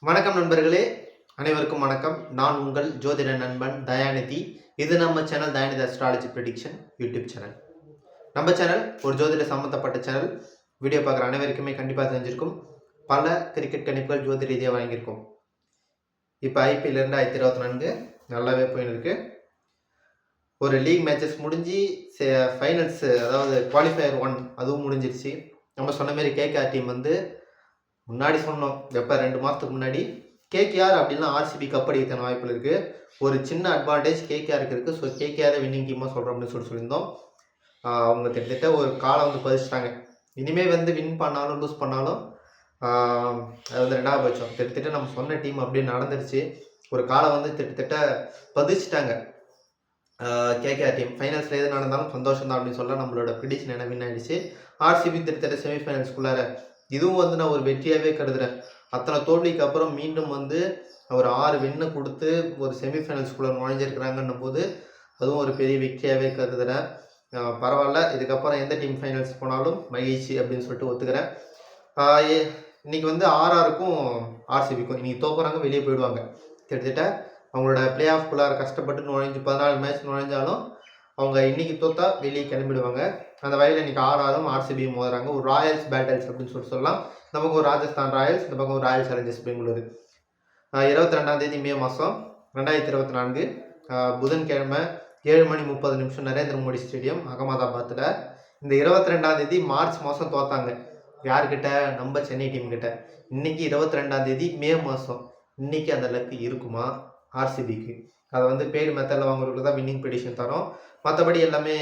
வணக்கம் நண்பர்களே, அனைவருக்கும் வணக்கம். நான் உங்கள் ஜோதிட நண்பன் தயாநிதி. இது நம்ம channel Dayanidhi astrology prediction YouTube channel. நம்ம சேனல் ஒரு ஜோதிட சம்மந்தப்பட்ட சேனல். வீடியோ பார்க்குற அனைவருக்குமே கண்டிப்பாக தெரிஞ்சிருக்கும். பல கிரிக்கெட் கணிப்புகள் ஜோதிட ரீதியாக வாங்கியிருக்கோம். இப்போ ஐபிஎல் 2024 நல்லாவே போயின்னு இருக்கு. ஒரு லீக் மேட்சஸ் முடிஞ்சு ஃபைனல்ஸ், அதாவது குவாலிஃபயர் 1 அதுவும் முடிஞ்சிருச்சு. நம்ம சொன்ன மாதிரி கேகேஆர் டீம் வந்து முன்னாடி சொன்னோம், எப்போ 2 மாதத்துக்கு முன்னாடி கேகேஆர் அப்படின்னா ஆர்சிபி கப் அடிக்கிறதுக்கான வாய்ப்புகள் இருக்குது. ஒரு சின்ன அட்வான்டேஜ் கேகேஆருக்கு இருக்குது. ஸோ கேகேஆரை வின்னிங் டீமாக சொல்கிறோம் அப்படின்னு சொல்லியிருந்தோம். அவங்க கிட்டத்தட்ட ஒரு காலம் வந்து பதிச்சிட்டாங்க. இனிமேல் வந்து வின் பண்ணாலும் லூஸ் பண்ணாலும் அது வந்து 2வது பட்சம். கிட்டத்தட்ட நம்ம சொன்ன டீம் அப்படியே நடந்துருச்சு. ஒரு காலம் வந்து கிட்டத்தட்ட பதிச்சிட்டாங்க. கேகேஆர் டீம் ஃபைனல்ஸில் எது நடந்தாலும் சந்தோஷம் தான் அப்படின்னு சொல்ல நம்மளோட ப்ரிடிக்ஷன் என்ன வின் ஆகிடுச்சு. ஆர்சிபி கிட்டத்தட்ட செமிஃபைனல்ஸ்குள்ளார இதுவும் வந்து நான் ஒரு வெற்றியாகவே கருதுகிறேன். அத்தனை தோல்விக்கு அப்புறம் மீண்டும் வந்து ஒரு 6 வின்னு கொடுத்து ஒரு செமிஃபைனல்ஸ்குள்ளே நுழைஞ்சிருக்கிறாங்கன்னும் போது அதுவும் ஒரு பெரிய வெற்றியாகவே கருதுகிறேன். பரவாயில்ல, இதுக்கப்புறம் எந்த டீம் ஃபைனல்ஸ் போனாலும் மகிழ்ச்சி அப்படின்னு சொல்லிட்டு ஒத்துக்கிறேன். இன்றைக்கி வந்து ஆர்ஆருக்கும் ஆர்சிபிக்கும் இன்றைக்கி தோக்குறாங்க, வெளியே போயிடுவாங்க. கிட்டத்தட்ட அவங்களோட பிளே ஆஃப்குள்ளார கஷ்டப்பட்டு நுழைஞ்சு 14 மேட்ச் நுழைஞ்சாலும் அவங்க இன்றைக்கி தோத்தா வெளியே கிளம்பிடுவாங்க. அந்த வகையில் இன்றைக்கி ஆர்ஆரும் ஆர்சிபியும் மோதுறாங்க. ஒரு ராயல்ஸ் பேட்டல்ஸ் அப்படின்னு சொல்லலாம். இந்த பக்கம் ஒரு ராஜஸ்தான் ராயல்ஸ், இந்த பக்கம் ஒரு ராயல் சேலஞ்சர்ஸ் பெங்களூரு. 22 மே மாதம் 2024 புதன்கிழமை 7:30 நரேந்திர மோடி ஸ்டேடியம் அகமதாபாத்தில். இந்த 22 மார்ச் மாதம் தோத்தாங்க. யார்கிட்ட? நம்ம சென்னை டீம் கிட்ட. இன்னைக்கு 22 மே மாதம். இன்னைக்கு அந்த லக்கு இருக்குமா ஆர்சிபிக்கு? அதை வந்து பெய்டு மெத்தடில் வாங்குறதுக்கு தான் வின்னிங் ப்ரெடிக்ஷன் தரோம். மற்றபடி எல்லாமே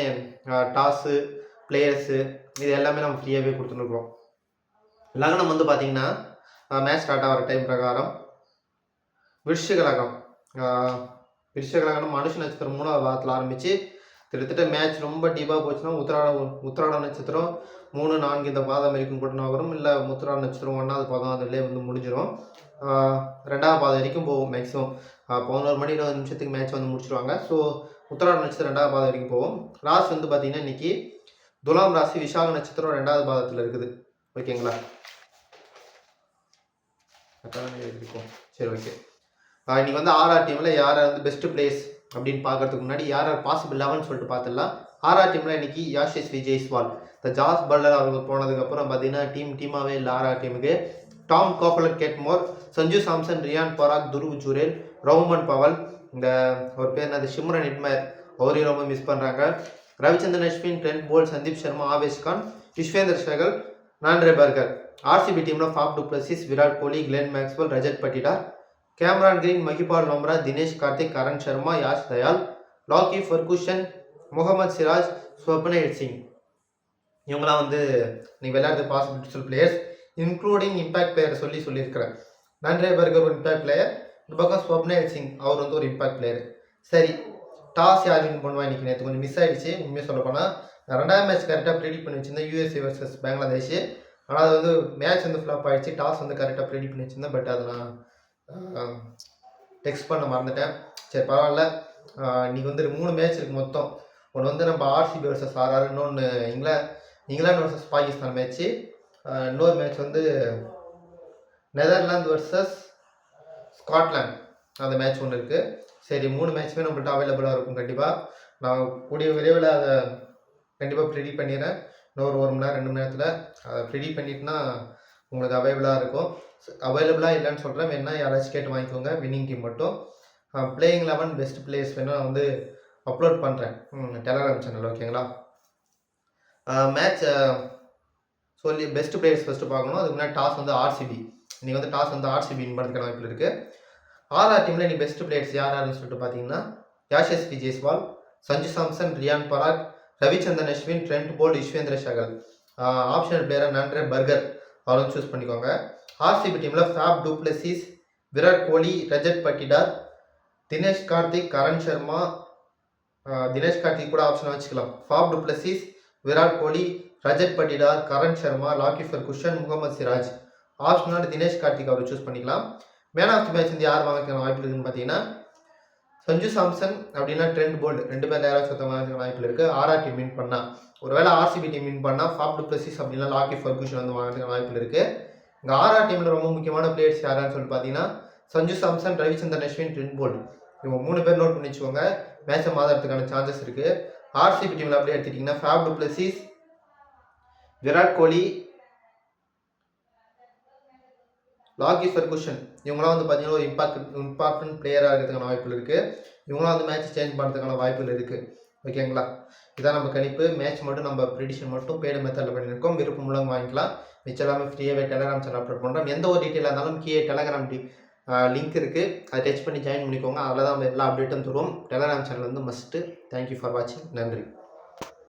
டாஸு, பிளேயர்ஸு, இது எல்லாமே நம்ம ஃப்ரீயாகவே கொடுத்துருக்குறோம். லக்னம் வந்து பார்த்திங்கன்னா மேட்ச் ஸ்டார்ட் ஆகிற டைம் பிரகாரம் விருஷிகலகம் மனுஷ நட்சத்திரம் 3வது வாரத்தில் ஆரம்பித்து கிட்டத்தட்ட மேட்ச் ரொம்ப டீப்பாக போச்சுன்னா உத்திராட நட்சத்திரம் 3, 4 இந்த பாதம் வரைக்கும் கூட வரும். இல்லை உத்திராட நட்சத்திரம் 1வது பாதம் அதிலே வந்து முடிஞ்சிடும். 2வது பாதம் வரைக்கும் போகும். மேக்ஸிமம் 11 மணி 20 நிமிஷத்துக்கு மேட்ச் வந்து முடிச்சிருவாங்க. ஸோ உத்திராட நட்சத்திரம் 2வது பாதம் வரைக்கும் போகும். ராசி வந்து பார்த்திங்கன்னா இன்றைக்கி துலாம் ராசி விசாக நட்சத்திரம் 2வது பாதத்தில் இருக்குது. ஓகேங்களா? இருக்கும். சரி, ஓகே. இன்றைக்கி வந்து ஆர்ஆர் டீமில் யார் வந்து பெஸ்ட் பிளேயர்ஸ் அப்படின்னு பார்க்கறதுக்கு முன்னாடி யார் பாசிபிள் 11 சொல்லிட்டு பார்த்துடலாம். ஆர்ஆர் டீமில் இன்றைக்கி யாஷஸ்வி ஜெய்ஸ்வால், இந்த ஜாஸ் பட்லர் அவர்கள் போனதுக்கப்புறம் பார்த்தீங்கன்னா டீமாகவே இல்லை ஆர்ஆர் டீமுக்கு. Tom Kohler, Cadmore, Sanju Samson, Riyan Parag, Dhruv Jurel, Rovman Powell, இந்த ஒரு பேர் என்னது சிம்ரன் இட்மர், அவரையும் ரொம்ப மிஸ் பண்ணுறாங்க. Ravichandran Ashwin, Trent Boult, Sandeep Sharma, Avesh Khan, Yuzvendra Chahal, Nandre Burger. RCB டீமில் Faf du Plessis, Virat Kohli, Glenn Maxwell, Rajat Patidar, Cameron Green, Mahipal Lomror, Dinesh Karthik, Karn Sharma, Yash Dayal, Lockie Ferguson, Mohammed Siraj, Swapnil Singh. இவங்களாம் வந்து நீங்கள் விளையாடுறது possibility players, including impact player சொல்லியிருக்கிறேன். நான்ட்ரே பர்கர் ஒரு இம்பாக்ட் பிளேயர். இந்த பக்கம் ஸ்வப்னேல் சிங் அவர் வந்து ஒரு இம்பாக்ட் பிளேயர். சரி, டாஸ் யார் வின் பண்ணுவா? இன்றைக்கி நேற்று கொஞ்சம் மிஸ் ஆகிடுச்சு. உண்மையாக சொல்ல போனால் 2வது மேட்ச் கரெக்டாக ப்ரெடிக்ட் பண்ணி வச்சிருந்தேன், யூஎஸ்ஏ வர்சஸ் பங்களாதேஷ். ஆனால் அது வந்து மேட்ச் வந்து ஃப்ளாப் ஆகிடுச்சு. டாஸ் வந்து கரெக்டாக ப்ரெடிக்ட் பண்ணி வச்சுருந்தேன். பட் அதை நான் டெக்ஸ்ட் பண்ண மறந்துட்டேன். சரி, பரவாயில்ல. இன்றைக்கி வந்து 3 மேட்ச் இருக்குது மொத்தம். ஒன்று வந்து நம்ம ஆர்சிபி வர்சஸ் ஆர்ஆர், இன்னொன்று இங்கிலாந்து வர்சஸ் பாகிஸ்தான் மேட்ச்சு, இன்னொரு மேட்ச் வந்து நெதர்லாந்து வர்சஸ் ஸ்காட்லாந்து, அந்த மேட்ச் ஒன்று இருக்குது. சரி, 3 மேட்ச்சுமே நம்மள்ட்ட அவைலபிளாக இருக்கும். கண்டிப்பாக நான் கூடிய விரைவில் அதை கண்டிப்பாக ப்ரெடிக்ட் பண்ணிடுறேன். இன்னொரு 1 மணி நேரம் 2 மணி நேரத்தில் அதை ப்ரெடிக்ட் பண்ணிட்டுனா உங்களுக்கு அவைலபிளாக இருக்கும். அவைலபிளாக இல்லைன்னு சொல்கிறேன், வேணால் யாராச்சும் கேட்டு வாங்கிக்கோங்க. வின்னிங் டீம் மட்டும். பிளேயிங் 11 பெஸ்ட் பிளேயர்ஸ் வேணால் நான் வந்து அப்லோட் பண்ணுறேன் டெலகிராம் சேனல். ஓகேங்களா? மேட்ச் சொல்லி பெஸ்ட் பிளேயர்ஸ் ஃபஸ்ட்டு பார்க்கணும். அதுக்கு முன்னாடி டாஸ் வந்து ஆர்சிபி. இன்றைக்கி வந்து டாஸ் வந்து ஆர்சிபி வின் பண்ணுறதுக்கான வாய்ப்பு இருக்குது. ஆர்ஆர் டீமில் இன்றைக்கி பெஸ்ட் பிளேயர்ஸ் யாருன்னு சொல்லிட்டு பார்த்தீங்கன்னா Yashasvi Jaiswal, Sanju Samson, Riyan Parag, Ravichandran Ashwin, Trent Boult, Yuzvendra Chahal. Optional பிளேயராக நான்ட்ரே பர்கர் அவரும் சூஸ் பண்ணிக்கோங்க. ஆர்சிபி டீமில் Faf du Plessis, Virat Kohli, Rajat Patidar, Dinesh Karthik, Karn Sharma. Dinesh Karthik கூட ஆப்ஷனாக வச்சுக்கலாம். Faf du Plessis, Virat Kohli, Rajat Patidar, Karn Sharma, Lockie Ferguson, Mohammed Siraj. ஆப்ஷனாக தினேஷ் கார்த்திக் அவர் சூஸ் பண்ணிக்கலாம். மேன் ஆஃப் தி மேட்ச் வந்து யார் வாங்கிக்கிற வாய்ப்பு இருக்குன்னு பார்த்தீங்கன்னா சஞ்சு சாம்சன் அப்படின்னா ட்ரெண்ட் போல்ட், 2 பேர் யாராச்சும் வாய்ப்பு இருக்குது. ஆர்ஆர் டீம் வின் பண்ணால், ஒருவேளை ஆர்சிபி டீம் வின் பண்ணால் ஃபாப் டு பிளஸிஸ் அப்படின்னா லாக்கி ஃபர்கூஷன் வந்து வாங்கிறதுக்கு வாய்ப்பு இருக்குது. இங்கே ஆர்ஆர் டீமில் ரொம்ப முக்கியமான பிளேயர்ஸ் யாரான்னு சொல்லி பார்த்தீங்கன்னா சஞ்சு சாம்சன், ரவிச்சந்திரன் அஸ்வின், ட்ரின் போல்ட். இவங்க 3 பேர் நோட் பண்ணி வச்சுக்கோங்க. மேட்சை மாதறதுக்கான சான்சஸ் இருக்குது. ஆர்சிபி டீமில் அப்படியே எடுத்துட்டிங்கன்னா ஃபேப் to Plessis, Virat Kohli, லாகி Ferguson இவங்களாம் வந்து பார்த்தீங்கன்னா ஒரு இம்பார்ட்டன்ட் பிளேயராக இருக்கிறதுக்கான வாய்ப்புகள் இருக்குது. இவங்களாம் வந்து மேட்ச் சேஞ்ச் பண்ணுறதுக்கான வாய்ப்புகள் இருக்குது. ஓகேங்களா? இதான் நம்ம கணிப்பு. மேட்ச் மட்டும் நம்ம ப்ரிடிஷன் மட்டும் பெய்டு மெத்தடில் பண்ணியிருக்கோம். விருப்பம் உள்ளவங்க வாங்கிக்கலாம். மிச்சம் எல்லாமே ஃப்ரீயாகவே டெலகிராம் சேனல் அப்லோட் பண்ணுறோம். எந்த ஒரு டீட்டெயிலாக இருந்தாலும் கீழே டெலகிராம் லிங்க் இருக்குது. அதை டச் பண்ணி ஜாயின் பண்ணிக்கோங்க. அதில் தான் நம்ம எல்லா அப்டேட்டும் தருவோம். டெலகிராம் சேனல் வந்து மஸ்ட்டு. தேங்க்யூ ஃபார் வாட்சிங். நன்றி.